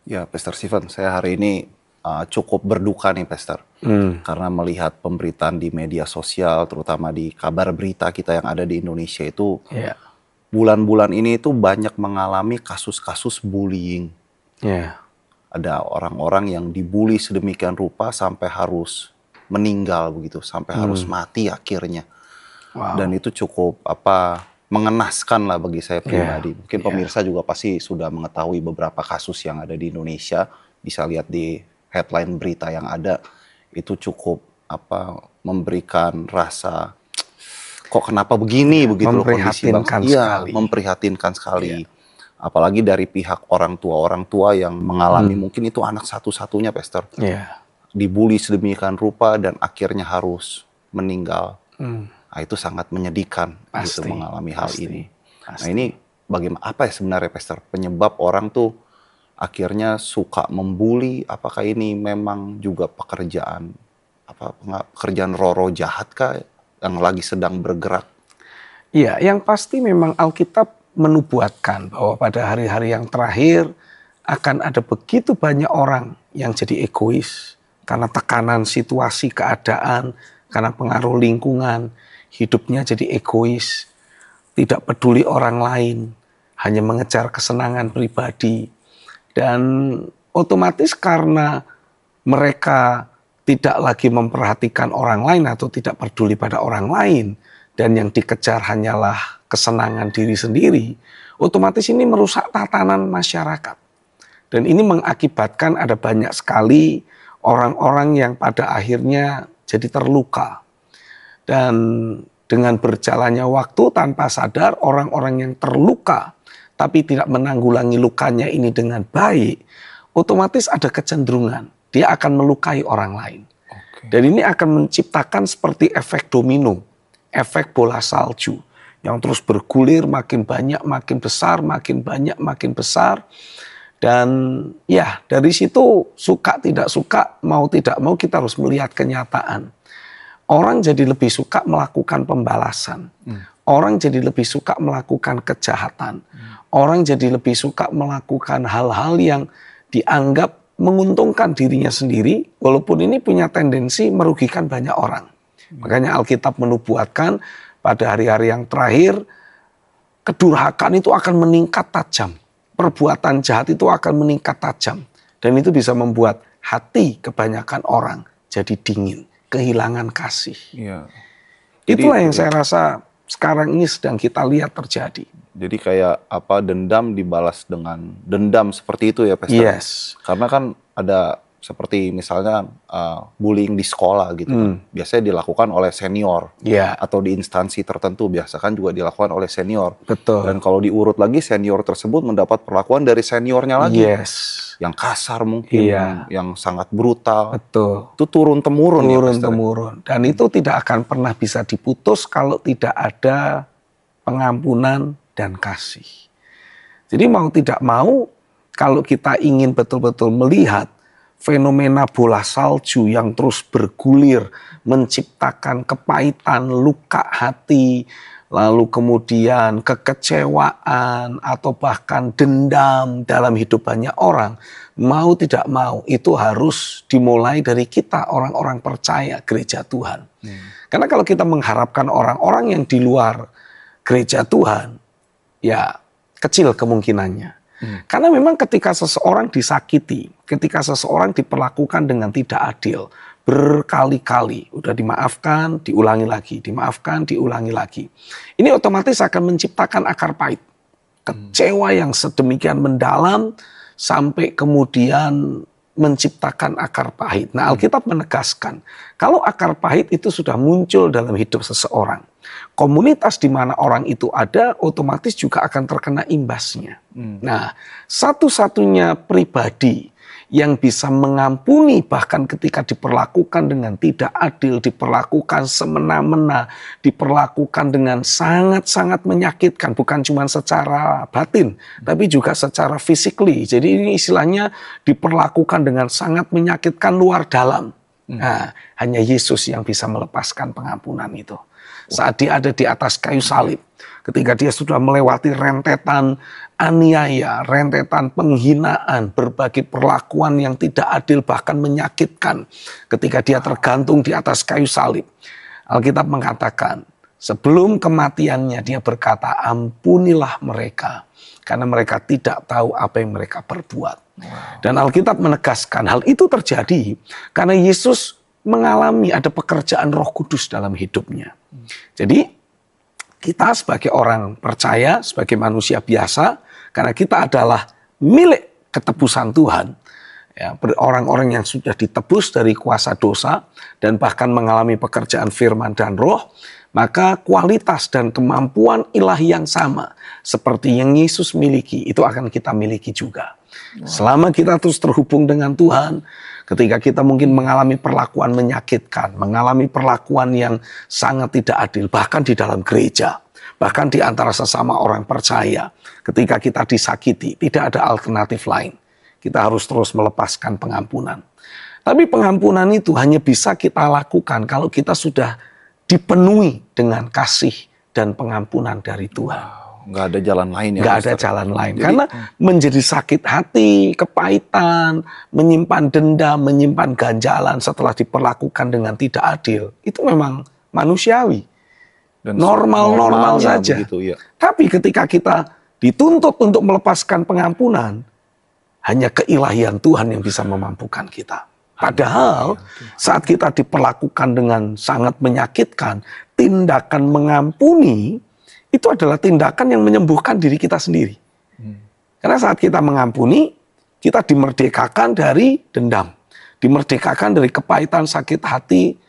Ya, Pastor Steven, saya hari ini cukup berduka nih, Pastor. Karena melihat pemberitaan di media sosial, terutama di kabar berita kita yang ada di Indonesia itu, Ya, bulan-bulan ini itu banyak mengalami kasus-kasus bullying. ya, Ada orang-orang yang dibully sedemikian rupa sampai harus meninggal begitu, sampai harus mati akhirnya. Dan wow, itu cukup mengenaskan lah bagi saya ya, pribadi. Mungkin ya, pemirsa juga pasti sudah mengetahui beberapa kasus yang ada di Indonesia. Bisa lihat di headline berita yang ada, itu cukup memberikan rasa kok kenapa begini ya, begitu loh kondisi bangsa. memprihatinkan Iya, sekali. memprihatinkan Ya, sekali. Apalagi dari pihak orang tua yang mengalami, mungkin itu anak satu-satunya, Pastor. ya, Dibully sedemikian rupa dan akhirnya harus meninggal. hmm, Nah, itu sangat menyedihkan gitu pasti, mengalami hal pasti, ini. Nah, pasti. ini bagaimana, apa ya sebenarnya, Pastor, penyebab orang tuh akhirnya suka membuli? Apakah ini memang juga pekerjaan roro jahat kah yang lagi sedang bergerak? Iya, yang pasti memang Alkitab menubuatkan bahwa pada hari-hari yang terakhir akan ada begitu banyak orang yang jadi egois karena tekanan situasi keadaan, karena pengaruh lingkungan, hidupnya jadi egois, tidak peduli orang lain, hanya mengejar kesenangan pribadi. Dan otomatis karena mereka tidak lagi memperhatikan orang lain atau tidak peduli pada orang lain, dan yang dikejar hanyalah kesenangan diri sendiri, otomatis ini merusak tatanan masyarakat. Dan ini mengakibatkan ada banyak sekali orang-orang yang pada akhirnya jadi terluka. Dan dengan berjalannya waktu tanpa sadar, orang-orang yang terluka tapi tidak menanggulangi lukanya ini dengan baik, otomatis ada kecenderungan dia akan melukai orang lain. Dan ini akan menciptakan seperti efek domino, efek bola salju yang terus bergulir makin banyak, makin besar, makin banyak, makin besar. Dan ya dari situ suka tidak suka, mau tidak mau kita harus melihat kenyataan. Orang jadi lebih suka melakukan pembalasan. Orang jadi lebih suka melakukan kejahatan. Orang jadi lebih suka melakukan hal-hal yang dianggap menguntungkan dirinya sendiri, walaupun ini punya tendensi merugikan banyak orang. Makanya Alkitab menubuatkan pada hari-hari yang terakhir, kedurhakaan itu akan meningkat tajam. Perbuatan jahat itu akan meningkat tajam. Dan itu bisa membuat hati kebanyakan orang jadi dingin, kehilangan kasih. Iya. Itulah yang saya rasa sekarang ini sedang kita lihat terjadi. Jadi kayak dendam dibalas dengan dendam seperti itu ya, Pastor? Yes. Karena kan ada seperti misalnya bullying di sekolah gitu kan. Biasanya dilakukan oleh senior. Ya. Atau di instansi tertentu biasa kan juga dilakukan oleh senior. Betul. Dan kalau diurut lagi, senior tersebut mendapat perlakuan dari seniornya lagi. Yes. Yang kasar mungkin, Iya. yang sangat brutal. Betul. Itu turun-temurun ya, Pastor? Turun-temurun. Dan itu tidak akan pernah bisa diputus kalau tidak ada pengampunan dan kasih. Jadi mau tidak mau, kalau kita ingin betul-betul melihat fenomena bola salju yang terus bergulir, menciptakan kepahitan, luka hati, lalu kemudian kekecewaan atau bahkan dendam dalam hidup banyak orang, mau tidak mau itu harus dimulai dari kita, orang-orang percaya gereja Tuhan. Karena kalau kita mengharapkan orang-orang yang di luar gereja Tuhan, ya kecil kemungkinannya. Karena memang ketika seseorang disakiti, ketika seseorang diperlakukan dengan tidak adil, berkali-kali, udah dimaafkan, diulangi lagi, dimaafkan, diulangi lagi. Ini otomatis akan menciptakan akar pahit. Kecewa yang sedemikian mendalam, sampai kemudian menciptakan akar pahit. Nah, Alkitab menegaskan, kalau akar pahit itu sudah muncul dalam hidup seseorang, komunitas di mana orang itu ada, otomatis juga akan terkena imbasnya. Nah, satu-satunya pribadi yang bisa mengampuni bahkan ketika diperlakukan dengan tidak adil, diperlakukan semena-mena, diperlakukan dengan sangat-sangat menyakitkan, bukan cuma secara batin, tapi juga secara physically. Jadi ini istilahnya diperlakukan dengan sangat menyakitkan luar dalam. Nah, hanya Yesus yang bisa melepaskan pengampunan itu. Saat dia ada di atas kayu salib, ketika dia sudah melewati rentetan aniaya, rentetan penghinaan, berbagai perlakuan yang tidak adil bahkan menyakitkan, ketika dia tergantung di atas kayu salib, Alkitab mengatakan sebelum kematiannya dia berkata, ampunilah mereka karena mereka tidak tahu apa yang mereka perbuat. Dan Alkitab menegaskan hal itu terjadi karena Yesus mengalami ada pekerjaan Roh Kudus dalam hidupnya. Jadi kita sebagai orang percaya, sebagai manusia biasa, karena kita adalah milik ketebusan Tuhan, ya, orang-orang yang sudah ditebus dari kuasa dosa dan bahkan mengalami pekerjaan firman dan roh, maka kualitas dan kemampuan ilahi yang sama seperti yang Yesus miliki, itu akan kita miliki juga. Selama kita terus terhubung dengan Tuhan, ketika kita mungkin mengalami perlakuan menyakitkan, mengalami perlakuan yang sangat tidak adil, bahkan di dalam gereja, bahkan di antara sesama orang percaya, ketika kita disakiti, tidak ada alternatif lain. Kita harus terus melepaskan pengampunan. Tapi pengampunan itu hanya bisa kita lakukan kalau kita sudah dipenuhi dengan kasih dan pengampunan dari Tuhan. Nggak ada jalan lain ya? Nggak ada jalan lain. Karena menjadi sakit hati, kepahitan, menyimpan dendam, menyimpan ganjalan setelah diperlakukan dengan tidak adil, itu memang manusiawi. Dan normal saja. Begitu, ya. Tapi ketika kita dituntut untuk melepaskan pengampunan, hanya keilahian Tuhan yang bisa memampukan kita. Padahal saat kita diperlakukan dengan sangat menyakitkan, tindakan mengampuni itu adalah tindakan yang menyembuhkan diri kita sendiri. Karena saat kita mengampuni, kita dimerdekakan dari dendam, dimerdekakan dari kepahitan, sakit hati,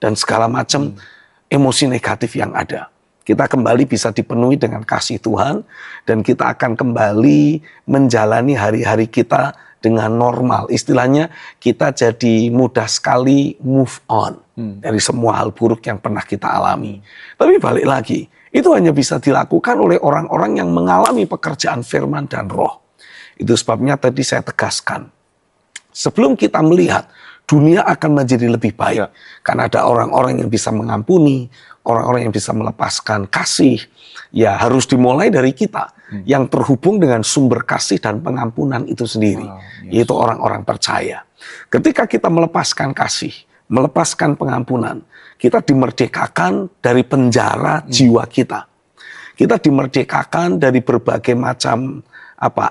dan segala macam emosi negatif yang ada. Kita kembali bisa dipenuhi dengan kasih Tuhan, dan kita akan kembali menjalani hari-hari kita dengan normal. Istilahnya kita jadi mudah sekali move on dari semua hal buruk yang pernah kita alami. Tapi balik lagi, itu hanya bisa dilakukan oleh orang-orang yang mengalami pekerjaan firman dan roh. Itu sebabnya tadi saya tegaskan, sebelum kita melihat dunia akan menjadi lebih baik, karena ada orang-orang yang bisa mengampuni, orang-orang yang bisa melepaskan kasih, ya harus dimulai dari kita yang terhubung dengan sumber kasih dan pengampunan itu sendiri, yaitu orang-orang percaya. Ketika kita melepaskan kasih, melepaskan pengampunan, kita dimerdekakan dari penjara jiwa kita. Kita dimerdekakan dari berbagai macam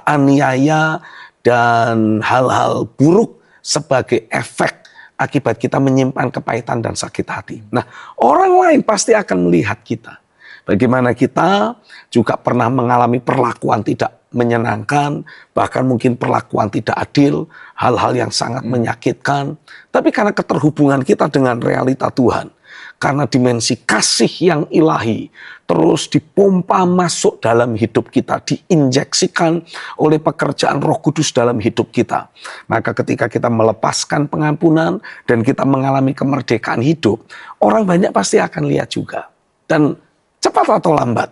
aniaya dan hal-hal buruk sebagai efek akibat kita menyimpan kepahitan dan sakit hati. Nah, orang lain pasti akan melihat kita. Bagaimana kita juga pernah mengalami perlakuan tidak menyenangkan, bahkan mungkin perlakuan tidak adil, hal-hal yang sangat menyakitkan. Tapi karena keterhubungan kita dengan realita Tuhan, karena dimensi kasih yang ilahi terus dipompa masuk dalam hidup kita, diinjeksikan oleh pekerjaan Roh Kudus dalam hidup kita. Maka ketika kita melepaskan pengampunan dan kita mengalami kemerdekaan hidup, orang banyak pasti akan lihat juga. Dan cepat atau lambat,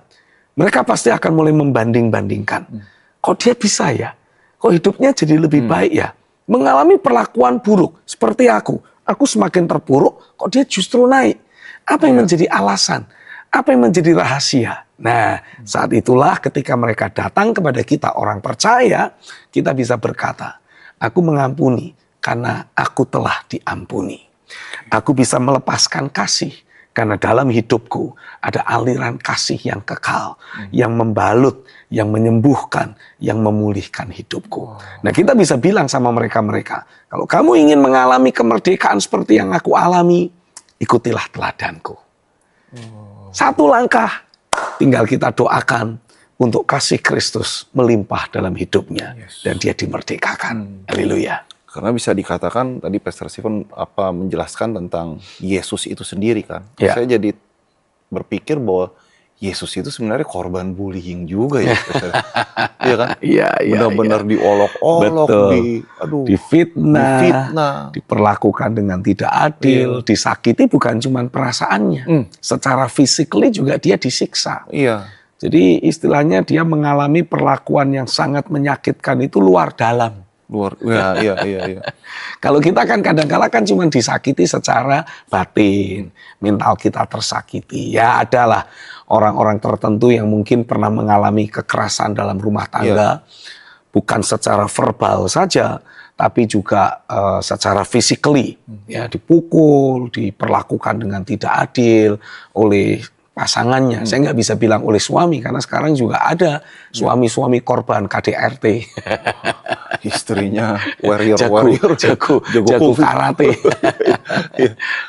mereka pasti akan mulai membanding-bandingkan. Kok dia bisa ya? Kok hidupnya jadi lebih baik ya? Mengalami perlakuan buruk seperti aku semakin terpuruk, kok dia justru naik? Apa yang menjadi alasan? Apa yang menjadi rahasia? Nah, saat itulah ketika mereka datang kepada kita orang percaya, kita bisa berkata, aku mengampuni karena aku telah diampuni. Aku bisa melepaskan kasih karena dalam hidupku ada aliran kasih yang kekal, yang membalut, yang menyembuhkan, yang memulihkan hidupku. Nah, kita bisa bilang sama mereka-mereka, kalau kamu ingin mengalami kemerdekaan seperti yang aku alami, ikutilah teladanku. Satu langkah, tinggal kita doakan untuk kasih Kristus melimpah dalam hidupnya. Dan dia dimerdekakan. Haleluya. Karena bisa dikatakan, tadi Pastor Stephen menjelaskan tentang Yesus itu sendiri kan. Saya jadi berpikir bahwa Yesus itu sebenarnya korban bullying juga ya. Iya kan? Iya. Benar-benar diolok-olok, difitnah, diperlakukan dengan tidak adil, disakiti bukan cuma perasaannya. Secara physically juga dia disiksa. Iya. Jadi istilahnya dia mengalami perlakuan yang sangat menyakitkan itu luar dalam. Iya. Kalau kita kan kadang-kala kan cuma disakiti secara batin, mental kita tersakiti. Ya adalah orang-orang tertentu yang mungkin pernah mengalami kekerasan dalam rumah tangga, bukan secara verbal saja, tapi juga secara physically, ya dipukul, diperlakukan dengan tidak adil oleh pasangannya. Saya nggak bisa bilang oleh suami, karena sekarang juga ada suami-suami korban KDRT. Istrinya warrior, jago karate.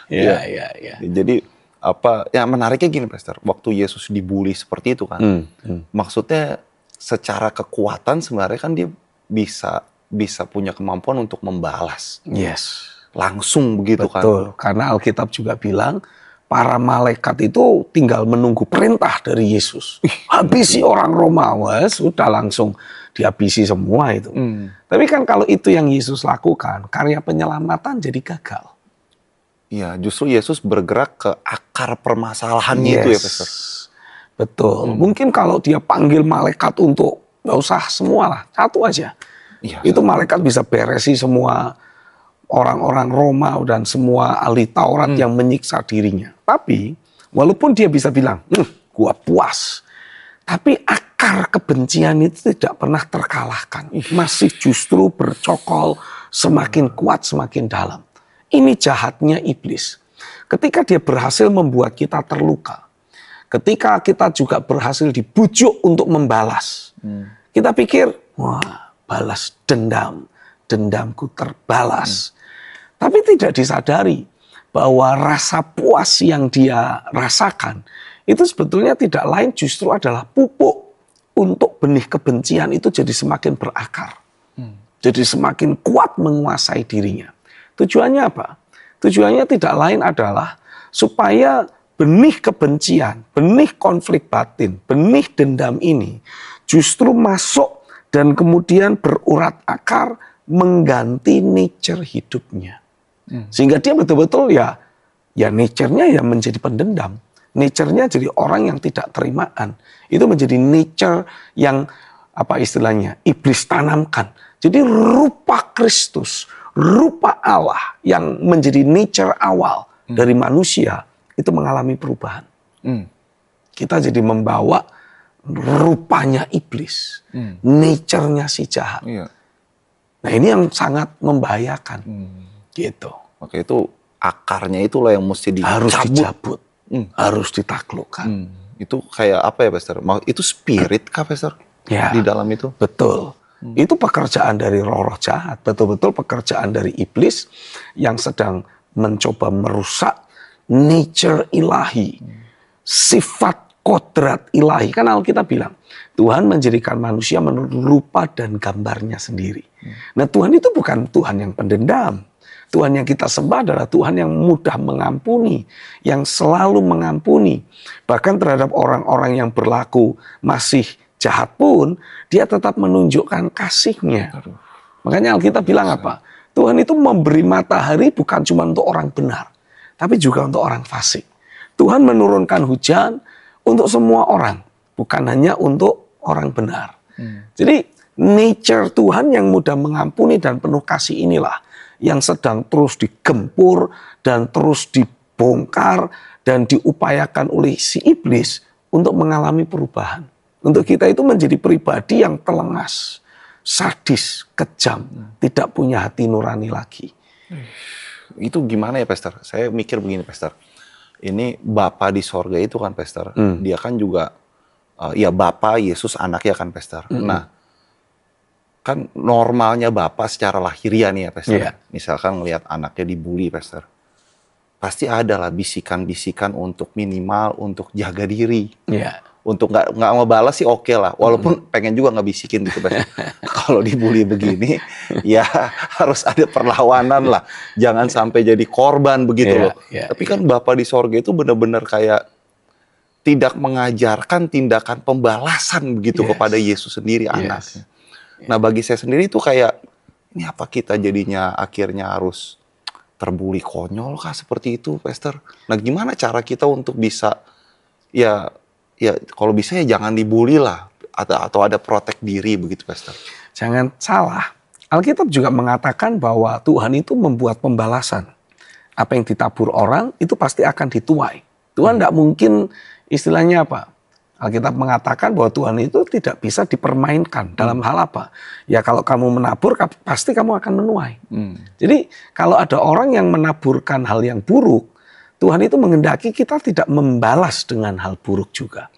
Iya. Jadi apa? Ya menariknya gini, Pastor. Waktu Yesus dibully seperti itu kan, maksudnya secara kekuatan sebenarnya kan dia bisa punya kemampuan untuk membalas. Yes. Langsung begitu kan. Betul. Karena Alkitab juga bilang para malaikat itu tinggal menunggu perintah dari Yesus. Habisi orang Romawi, sudah langsung dihabisi semua itu. Tapi kan kalau itu yang Yesus lakukan, karya penyelamatan jadi gagal. Iya, justru Yesus bergerak ke akar permasalahannya itu ya, Pastor. Betul. Mungkin kalau dia panggil malaikat untuk, nggak usah semua lah, satu aja. Itu malaikat bisa beresi semua orang-orang Roma dan semua ahli Taurat yang menyiksa dirinya. Tapi walaupun dia bisa bilang, gua puas, tapi akar kebencian itu tidak pernah terkalahkan. Masih justru bercokol semakin kuat, semakin dalam. Ini jahatnya iblis. Ketika dia berhasil membuat kita terluka, ketika kita juga berhasil dibujuk untuk membalas, kita pikir, wah, balas dendam, dendamku terbalas. Tapi tidak disadari bahwa rasa puas yang dia rasakan itu sebetulnya tidak lain justru adalah pupuk untuk benih kebencian itu jadi semakin berakar. Jadi semakin kuat menguasai dirinya. Tujuannya apa? Tujuannya tidak lain adalah supaya benih kebencian, benih konflik batin, benih dendam ini justru masuk dan kemudian berurat akar mengganti nature hidupnya. Sehingga dia betul-betul ya nature-nya ya menjadi pendendam. Nature-nya jadi orang yang tidak terimaan. Itu menjadi nature yang apa istilahnya? Iblis tanamkan. Jadi rupa Kristus, rupa Allah yang menjadi nature awal dari manusia itu mengalami perubahan. Kita jadi membawa rupanya iblis, nature-nya si jahat. Nah ini yang sangat membahayakan. Gitu. Oke, itu akarnya itulah yang mesti harus dicabut, harus ditaklukkan. Itu kayak apa ya, Pastor? Itu spirit kah, Pastor? Ya, di dalam itu? Betul. Itu pekerjaan dari roh-roh jahat. Betul-betul pekerjaan dari iblis yang sedang mencoba merusak nature ilahi. Sifat kodrat ilahi. Kan Alkitab bilang, Tuhan menjadikan manusia menurut rupa dan gambarnya sendiri. Nah Tuhan itu bukan Tuhan yang pendendam. Tuhan yang kita sembah adalah Tuhan yang mudah mengampuni, yang selalu mengampuni. Bahkan terhadap orang-orang yang berlaku masih jahat pun, dia tetap menunjukkan kasih-Nya. Makanya Alkitab bilang apa? Tuhan itu memberi matahari bukan cuma untuk orang benar, tapi juga untuk orang fasik. Tuhan menurunkan hujan untuk semua orang, bukan hanya untuk orang benar. Jadi nature Tuhan yang mudah mengampuni dan penuh kasih inilah yang sedang terus digempur dan terus dibongkar dan diupayakan oleh si iblis untuk mengalami perubahan. Untuk kita itu menjadi pribadi yang telengas, sadis, kejam, tidak punya hati nurani lagi. Itu gimana ya, Pastor? Saya mikir begini, Pastor. Ini Bapa di sorga itu kan, Pastor. Dia kan juga, ya Bapa, Yesus anaknya kan, Pastor. Nah, kan normalnya Bapak secara lahiriah nih ya, Pastor. Misalkan ngelihat anaknya dibully, Pastor. Pasti ada lah bisikan-bisikan untuk minimal untuk jaga diri. Untuk nggak ngebalas sih oke lah. Walaupun pengen juga ngebisikin gitu, Pastor. Kalau dibully begini, ya harus ada perlawanan lah. Jangan sampai jadi korban begitu loh. Tapi kan Bapak di sorga itu benar-benar kayak tidak mengajarkan tindakan pembalasan begitu kepada Yesus sendiri anaknya. Nah bagi saya sendiri itu kayak, ini apa kita jadinya akhirnya harus terbuli konyol kah seperti itu, Pastor? Nah gimana cara kita untuk bisa, ya kalau bisa ya jangan dibully lah, atau ada protek diri begitu, Pastor? Jangan salah, Alkitab juga mengatakan bahwa Tuhan itu membuat pembalasan. Apa yang ditabur orang itu pasti akan dituai. Tuhan tidak mungkin istilahnya apa? Alkitab mengatakan bahwa Tuhan itu tidak bisa dipermainkan dalam hal apa? Ya kalau kamu menabur pasti kamu akan menuai. Jadi kalau ada orang yang menaburkan hal yang buruk, Tuhan itu menghendaki kita tidak membalas dengan hal buruk juga.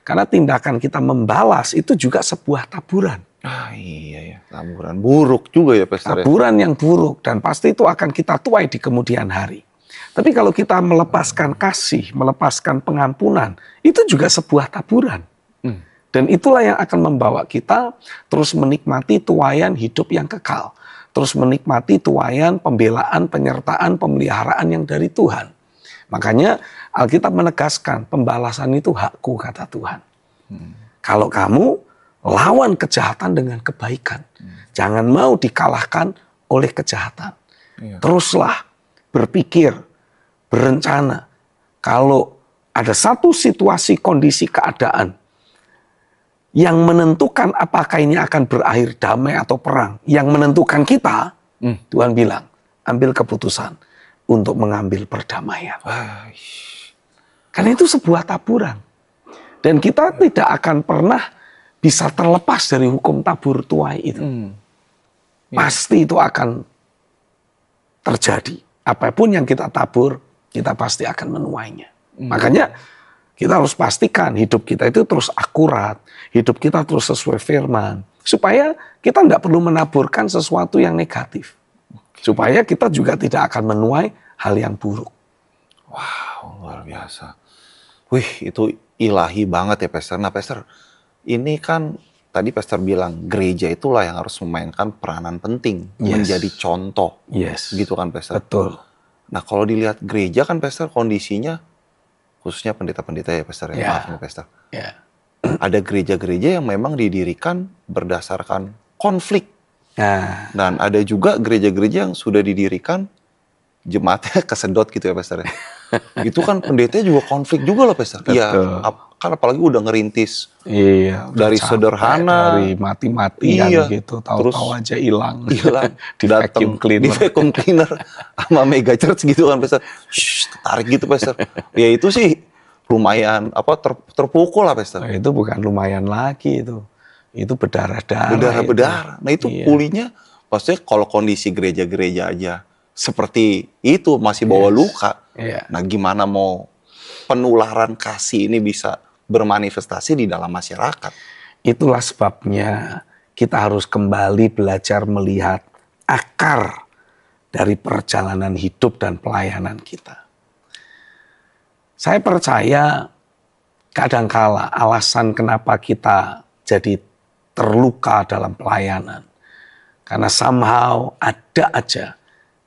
Karena tindakan kita membalas itu juga sebuah taburan. Ah iya ya, taburan buruk juga ya Pastor. Taburan yang buruk dan pasti itu akan kita tuai di kemudian hari. Tapi kalau kita melepaskan kasih, melepaskan pengampunan, itu juga sebuah taburan. Dan itulah yang akan membawa kita terus menikmati tuaian hidup yang kekal. Terus menikmati tuaian pembelaan, penyertaan, pemeliharaan yang dari Tuhan. Makanya Alkitab menegaskan pembalasan itu hakku, kata Tuhan. Kalau kamu lawan kejahatan dengan kebaikan. Jangan mau dikalahkan oleh kejahatan. Teruslah berpikir, berencana. Kalau ada satu situasi, kondisi, keadaan yang menentukan apakah ini akan berakhir damai atau perang, yang menentukan kita, Tuhan bilang, ambil keputusan untuk mengambil perdamaian. Karena itu sebuah taburan. Dan kita tidak akan pernah bisa terlepas dari hukum tabur tuai itu. Pasti itu akan terjadi. Apapun yang kita tabur, kita pasti akan menuainya. Makanya kita harus pastikan hidup kita itu terus akurat, hidup kita terus sesuai firman, supaya kita tidak perlu menaburkan sesuatu yang negatif, supaya kita juga tidak akan menuai hal yang buruk. Wow, luar biasa. Wih, itu ilahi banget ya Pastor. Nah Pastor, ini kan tadi Pastor bilang gereja itulah yang harus memainkan peranan penting, menjadi contoh, gitu kan Pastor. Betul. Nah kalau dilihat gereja kan Pastor kondisinya, khususnya pendeta-pendeta ya Pastor ya, maaf nih Pastor. Ada gereja-gereja yang memang didirikan berdasarkan konflik. Dan ada juga gereja-gereja yang sudah didirikan jemaatnya kesedot gitu ya Pastor ya. Itu kan pendetanya juga konflik juga loh Pastor. Iya, kan apalagi udah ngerintis. Dari sederhana, dari mati-matian gitu, tahu-tahu aja hilang. Di vacuum cleaner. Di vacuum cleaner sama mega church gitu kan Pastor. Tarik gitu Pastor. Ya itu sih lumayan terpukul lah Pastor. Nah, itu bukan lumayan lagi itu. Itu berdarah-darah. Berdarah-berdarah. Nah itu pulihnya maksudnya kalau kondisi gereja-gereja aja seperti itu masih bawa luka. Nah gimana mau penularan kasih ini bisa bermanifestasi di dalam masyarakat? Itulah sebabnya kita harus kembali belajar melihat akar dari perjalanan hidup dan pelayanan kita. Saya percaya kadangkala alasan kenapa kita jadi terluka dalam pelayanan, karena somehow ada aja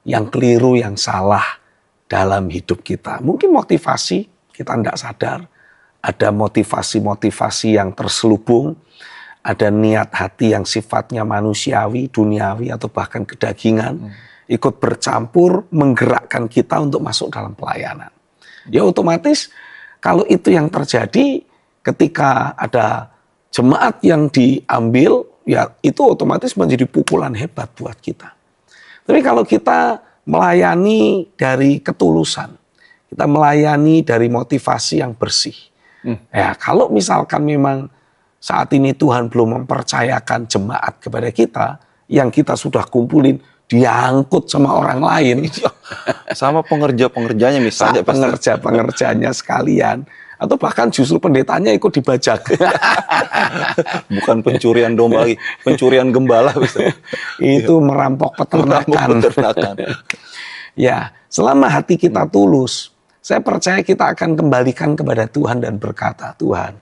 yang keliru, yang salah dalam hidup kita. Mungkin motivasi kita tidak sadar, ada motivasi-motivasi yang terselubung, ada niat hati yang sifatnya manusiawi, duniawi, atau bahkan kedagingan, ikut bercampur menggerakkan kita untuk masuk dalam pelayanan. Ya otomatis kalau itu yang terjadi ketika ada jemaat yang diambil, ya itu otomatis menjadi pukulan hebat buat kita. Tapi kalau kita melayani dari ketulusan, kita melayani dari motivasi yang bersih. Ya, kalau misalkan memang saat ini Tuhan belum mempercayakan jemaat kepada kita, yang kita sudah kumpulin diangkut sama orang lain, sama pengerja-pengerjanya misalnya, pengerja-pengerjanya sekalian, atau bahkan justru pendetanya ikut dibajak. Bukan pencurian domba lagi, pencurian gembala. Itu merampok peternakan. Ya, selama hati kita tulus, saya percaya kita akan kembalikan kepada Tuhan dan berkata, Tuhan,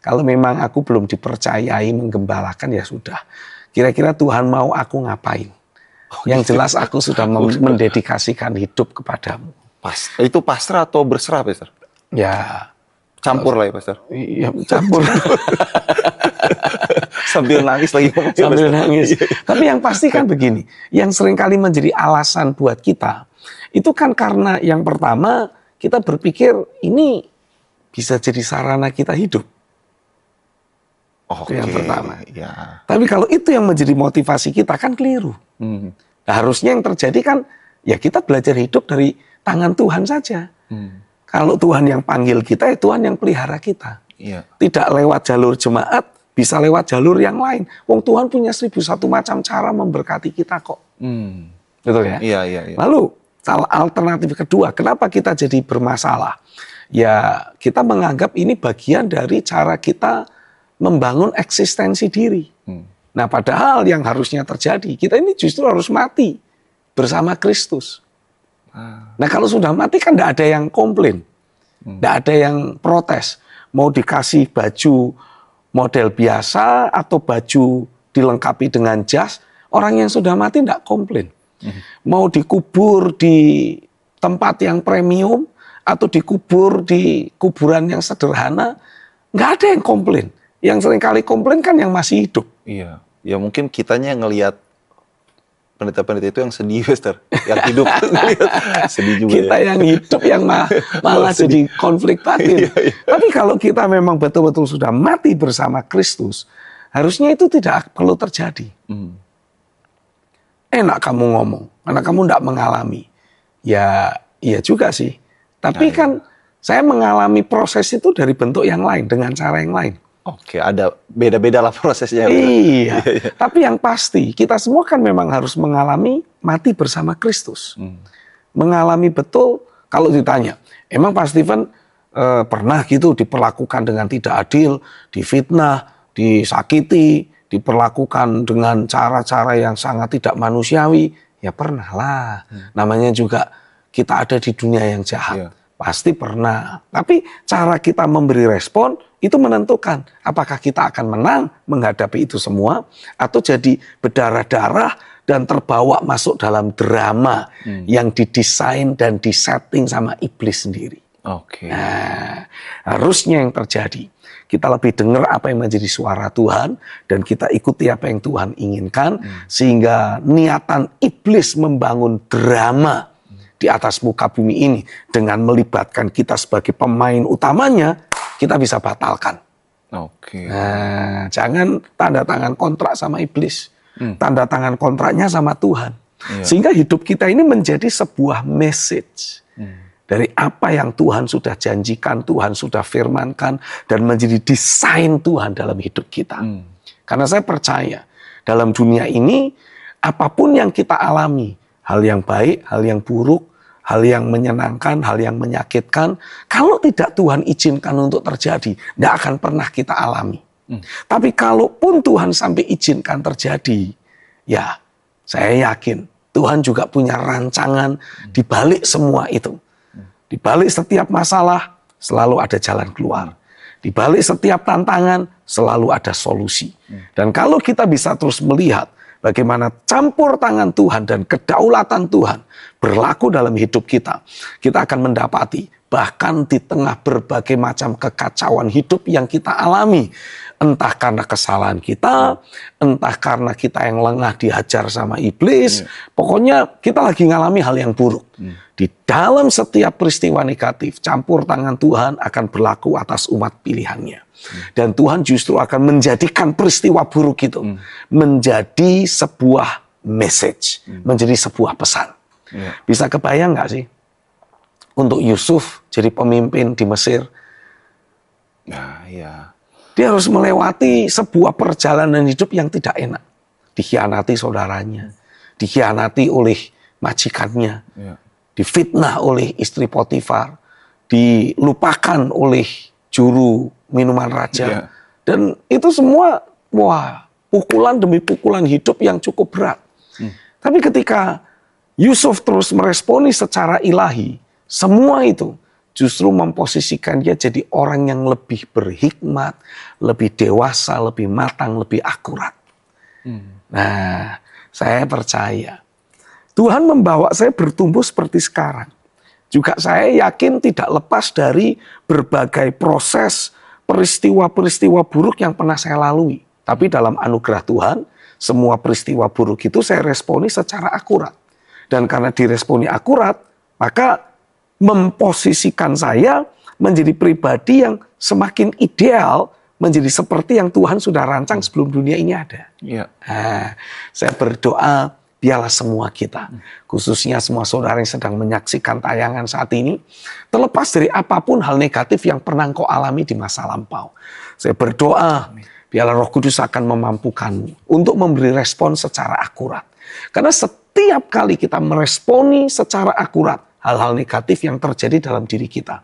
kalau memang aku belum dipercayai menggembalakan ya sudah. Kira-kira Tuhan mau aku ngapain? Yang jelas aku sudah mendedikasikan hidup kepadamu. Itu pasrah atau berserah, Pastor? Ya, campur lah ya Pastor. Iya, campur. Sambil nangis lagi. Sambil nangis. Tapi yang pasti kan begini, yang seringkali menjadi alasan buat kita, itu kan karena yang pertama, kita berpikir ini bisa jadi sarana kita hidup. Itu yang pertama. Ya. Tapi kalau itu yang menjadi motivasi kita kan keliru. Nah, harusnya yang terjadi kan ya kita belajar hidup dari tangan Tuhan saja. Kalau Tuhan yang panggil kita, ya Tuhan yang pelihara kita. Iya. Tidak lewat jalur jemaat, bisa lewat jalur yang lain. Wong Tuhan punya 1001 macam cara memberkati kita kok. Betul ya? Iya. Lalu alternatif kedua, kenapa kita jadi bermasalah? Ya kita menganggap ini bagian dari cara kita membangun eksistensi diri. Nah padahal yang harusnya terjadi, kita ini justru harus mati bersama Kristus. Nah kalau sudah mati kan tidak ada yang komplain, tidak ada yang protes. Mau dikasih baju model biasa atau baju dilengkapi dengan jas, orang yang sudah mati tidak komplain. Mau dikubur di tempat yang premium atau dikubur di kuburan yang sederhana, nggak ada yang komplain. Yang seringkali komplain kan yang masih hidup. Iya. Ya mungkin kitanya ngelihat pendeta-pendeta itu yang sedih, Pastor. Yang hidup sedih juga. Kita yang hidup yang malah jadi konflik batin. Iya. Tapi kalau kita memang betul-betul sudah mati bersama Kristus, harusnya itu tidak perlu terjadi. Enak kamu ngomong, karena kamu tidak mengalami. Ya, iya juga sih. Tapi kan saya mengalami proses itu dari bentuk yang lain, dengan cara yang lain. Oke, ada beda-beda lah prosesnya. Iya. Tapi yang pasti kita semua kan memang harus mengalami mati bersama Kristus. Mengalami betul kalau ditanya, emang Pak Stephen pernah gitu diperlakukan dengan tidak adil, difitnah, disakiti, diperlakukan dengan cara-cara yang sangat tidak manusiawi? Ya pernah lah. Namanya juga kita ada di dunia yang jahat. Iya. Pasti pernah. Tapi cara kita memberi respon itu menentukan apakah kita akan menang menghadapi itu semua atau jadi berdarah-darah dan terbawa masuk dalam drama yang didesain dan disetting sama iblis sendiri. Oke. Nah, harusnya yang terjadi kita lebih dengar apa yang menjadi suara Tuhan dan kita ikuti apa yang Tuhan inginkan sehingga niatan iblis membangun drama di atas muka bumi ini dengan melibatkan kita sebagai pemain utamanya, kita bisa batalkan. Oke. Nah, jangan tanda tangan kontrak sama iblis. Tanda tangan kontraknya sama Tuhan. Iya. Sehingga hidup kita ini menjadi sebuah message dari apa yang Tuhan sudah janjikan, Tuhan sudah firmankan, dan menjadi desain Tuhan dalam hidup kita. Karena saya percaya dalam dunia ini apapun yang kita alami, hal yang baik, hal yang buruk, hal yang menyenangkan, hal yang menyakitkan, kalau tidak Tuhan izinkan untuk terjadi, tidak akan pernah kita alami. Tapi kalaupun Tuhan sampai izinkan terjadi, ya saya yakin Tuhan juga punya rancangan di balik semua itu. Di balik setiap masalah selalu ada jalan keluar. Di balik setiap tantangan selalu ada solusi. Dan kalau kita bisa terus melihat bagaimana campur tangan Tuhan dan kedaulatan Tuhan berlaku dalam hidup kita, kita akan mendapati bahkan di tengah berbagai macam kekacauan hidup yang kita alami, entah karena kesalahan kita, entah karena kita yang lengah dihajar sama iblis, pokoknya kita lagi ngalami hal yang buruk. Di dalam setiap peristiwa negatif, campur tangan Tuhan akan berlaku atas umat pilihannya. Dan Tuhan justru akan menjadikan peristiwa buruk itu menjadi sebuah message, menjadi sebuah pesan. Bisa kebayang nggak sih untuk Yusuf jadi pemimpin di Mesir? Nah, ya. Dia harus melewati sebuah perjalanan hidup yang tidak enak. Dikhianati saudaranya, dikhianati oleh majikannya, difitnah oleh istri Potifar, dilupakan oleh juru minuman raja. Dan itu semua, wah, pukulan demi pukulan hidup yang cukup berat. Tapi ketika Yusuf terus meresponi secara ilahi, semua itu justru memposisikan dia jadi orang yang lebih berhikmat, lebih dewasa, lebih matang, lebih akurat. Nah, saya percaya Tuhan membawa saya bertumbuh seperti sekarang. Juga saya yakin tidak lepas dari berbagai proses, peristiwa-peristiwa buruk yang pernah saya lalui. Tapi dalam anugerah Tuhan, semua peristiwa buruk itu saya responi secara akurat. Dan karena diresponi akurat, maka memposisikan saya menjadi pribadi yang semakin ideal menjadi seperti yang Tuhan sudah rancang sebelum dunia ini ada. Iya. Nah, saya berdoa biarlah semua kita, khususnya semua saudara yang sedang menyaksikan tayangan saat ini, terlepas dari apapun hal negatif yang pernah engkau alami di masa lampau. Saya berdoa, biarlah Roh Kudus akan memampukanmu untuk memberi respon secara akurat. Karena setiap kali kita meresponi secara akurat hal-hal negatif yang terjadi dalam diri kita,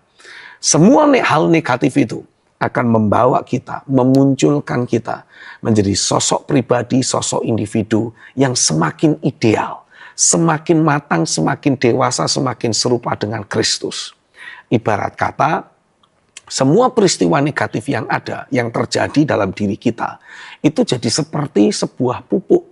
semua hal negatif itu akan membawa kita, memunculkan kita menjadi sosok pribadi, sosok individu yang semakin ideal, semakin matang, semakin dewasa, semakin serupa dengan Kristus. Ibarat kata, semua peristiwa negatif yang ada, yang terjadi dalam diri kita, itu jadi seperti sebuah pupuk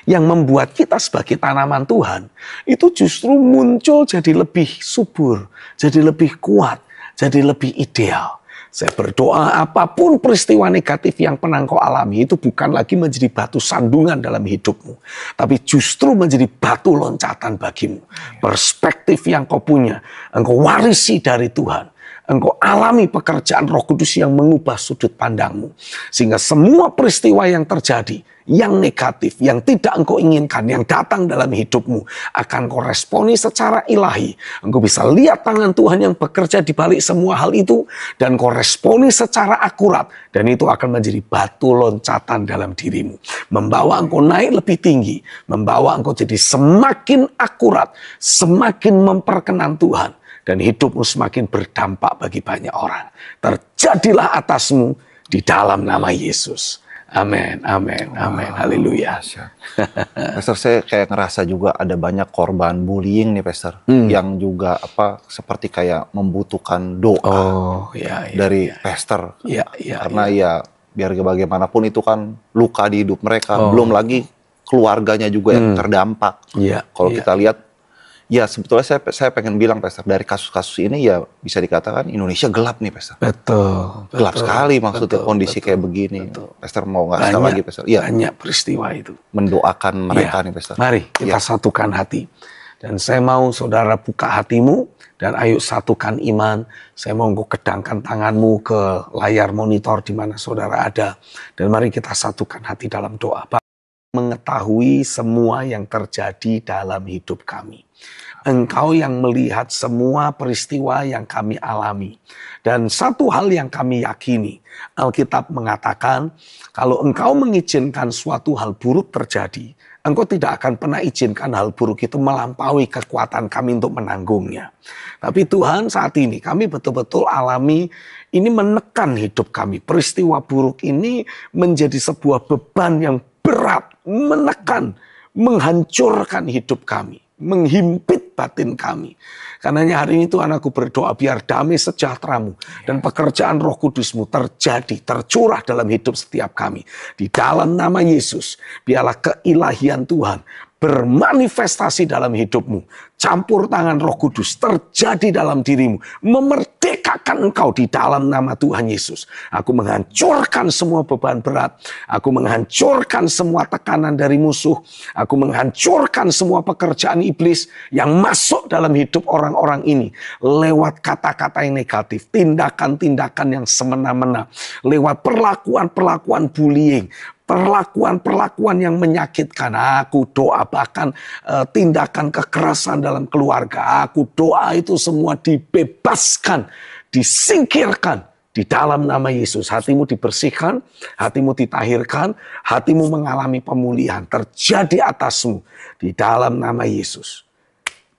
yang membuat kita sebagai tanaman Tuhan, itu justru muncul jadi lebih subur, jadi lebih kuat, jadi lebih ideal. Saya berdoa apapun peristiwa negatif yang pernah kau alami itu bukan lagi menjadi batu sandungan dalam hidupmu. Tapi justru menjadi batu loncatan bagimu. Perspektif yang kau punya, engkau warisi dari Tuhan. Engkau alami pekerjaan Roh Kudus yang mengubah sudut pandangmu. Sehingga semua peristiwa yang terjadi, yang negatif, yang tidak engkau inginkan, yang datang dalam hidupmu, akan kau responi secara ilahi. Engkau bisa lihat tangan Tuhan yang bekerja di balik semua hal itu, dan kau responi secara akurat. Dan itu akan menjadi batu loncatan dalam dirimu. Membawa engkau naik lebih tinggi, membawa engkau jadi semakin akurat, semakin memperkenan Tuhan. Dan hidupmu semakin berdampak bagi banyak orang. Terjadilah atasmu di dalam nama Yesus. Amin, amin, amin, haleluya. Pastor, saya kayak ngerasa juga ada banyak korban bullying nih, Pastor, yang juga seperti kayak membutuhkan doa dari Pastor. Karena biar bagaimanapun itu kan luka di hidup mereka, belum lagi keluarganya juga yang terdampak. Kalau kita lihat, ya sebetulnya saya pengen bilang, Pastor, dari kasus-kasus ini ya bisa dikatakan Indonesia gelap nih, Pastor. Betul. Gelap sekali maksudnya kondisi kayak begini. Pastor mau nggak sekali lagi, Pastor? Ya. Banyak peristiwa itu. Mendoakan mereka nih, Pastor. Mari kita satukan hati. Dan saya mau saudara buka hatimu dan ayo satukan iman. Saya mau engkau kedangkan tanganmu ke layar monitor di mana saudara ada. Dan mari kita satukan hati dalam doa. Mengetahui semua yang terjadi dalam hidup kami. Engkau yang melihat semua peristiwa yang kami alami. Dan satu hal yang kami yakini, Alkitab mengatakan, kalau engkau mengizinkan suatu hal buruk terjadi, engkau tidak akan pernah izinkan hal buruk itu melampaui kekuatan kami untuk menanggungnya. Tapi Tuhan, saat ini kami betul-betul alami, ini menekan hidup kami. Peristiwa buruk ini menjadi sebuah beban yang berat, menekan, menghancurkan hidup kami, menghimpit batin kami. Karenanya hari ini Tuhan, aku berdoa biar damai sejahteramu dan pekerjaan Roh Kudusmu terjadi, tercurah dalam hidup setiap kami. Di dalam nama Yesus, biarlah keilahian Tuhan bermanifestasi dalam hidupmu. Campur tangan Roh Kudus terjadi dalam dirimu. Memerdekakan engkau di dalam nama Tuhan Yesus. Aku menghancurkan semua beban berat. Aku menghancurkan semua tekanan dari musuh. Aku menghancurkan semua pekerjaan iblis yang masuk dalam hidup orang-orang ini. Lewat kata-kata yang negatif. Tindakan-tindakan yang semena-mena. Lewat perlakuan-perlakuan bullying. Perlakuan-perlakuan yang menyakitkan. Aku doa bahkan tindakan kekerasan dalam keluarga. Aku doa itu semua dibebaskan, disingkirkan di dalam nama Yesus. Hatimu dibersihkan, hatimu ditahirkan, hatimu mengalami pemulihan. Terjadi atasmu di dalam nama Yesus.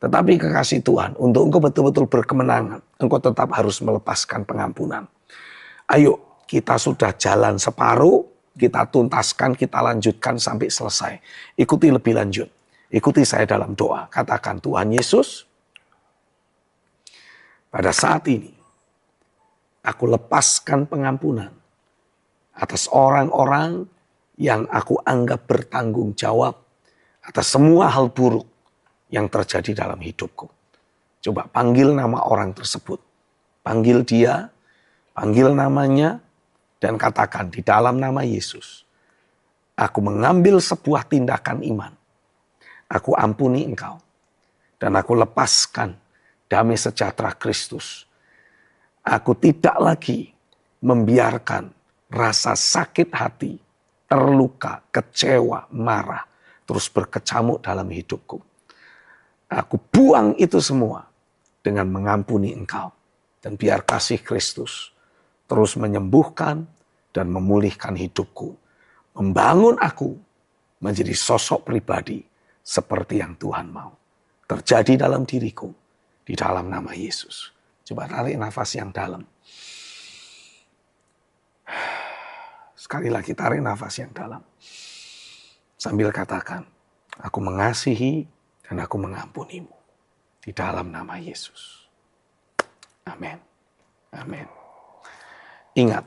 Tetapi kekasih Tuhan, untuk engkau betul-betul berkemenangan, engkau tetap harus melepaskan pengampunan. Ayo, kita sudah jalan separuh, kita tuntaskan, kita lanjutkan sampai selesai. Ikuti lebih lanjut. Ikuti saya dalam doa. Katakan, Tuhan Yesus, pada saat ini, aku lepaskan pengampunan atas orang-orang yang aku anggap bertanggung jawab atas semua hal buruk yang terjadi dalam hidupku. Coba panggil nama orang tersebut. Panggil dia, panggil namanya, dan katakan di dalam nama Yesus, aku mengambil sebuah tindakan iman. Aku ampuni engkau. Dan aku lepaskan damai sejahtera Kristus. Aku tidak lagi membiarkan rasa sakit hati, terluka, kecewa, marah, terus berkecamuk dalam hidupku. Aku buang itu semua dengan mengampuni engkau. Dan biar kasih Kristus terus menyembuhkan dan memulihkan hidupku. Membangun aku menjadi sosok pribadi seperti yang Tuhan mau. Terjadi dalam diriku, di dalam nama Yesus. Coba tarik nafas yang dalam. Sekali lagi tarik nafas yang dalam. Sambil katakan, aku mengasihi dan aku mengampunimu. Di dalam nama Yesus. Amin. Amin. Ingat,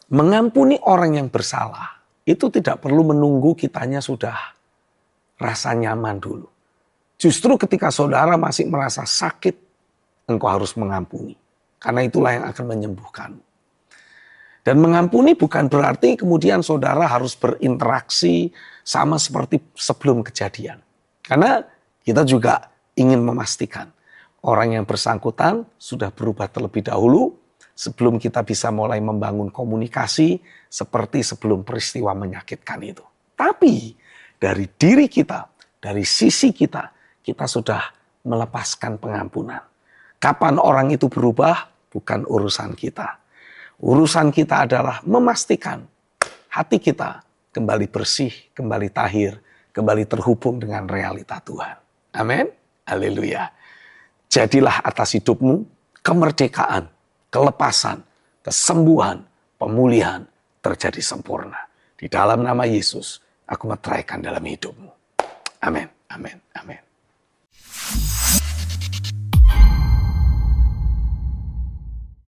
mengampuni orang yang bersalah, itu tidak perlu menunggu kitanya sudah rasa nyaman dulu. Justru ketika saudara masih merasa sakit, engkau harus mengampuni. Karena itulah yang akan menyembuhkanmu. Dan mengampuni bukan berarti kemudian saudara harus berinteraksi sama seperti sebelum kejadian. Karena kita juga ingin memastikan orang yang bersangkutan sudah berubah terlebih dahulu sebelum kita bisa mulai membangun komunikasi seperti sebelum peristiwa menyakitkan itu. Tapi dari diri kita, dari sisi kita, kita sudah melepaskan pengampunan. Kapan orang itu berubah bukan urusan kita. Urusan kita adalah memastikan hati kita kembali bersih, kembali tahir, kembali terhubung dengan realita Tuhan. Amin. Haleluya. Jadilah atas hidupmu kemerdekaan, kelepasan, kesembuhan, pemulihan terjadi sempurna. Di dalam nama Yesus, aku meteraikan dalam hidupmu. Amin, amin, amin.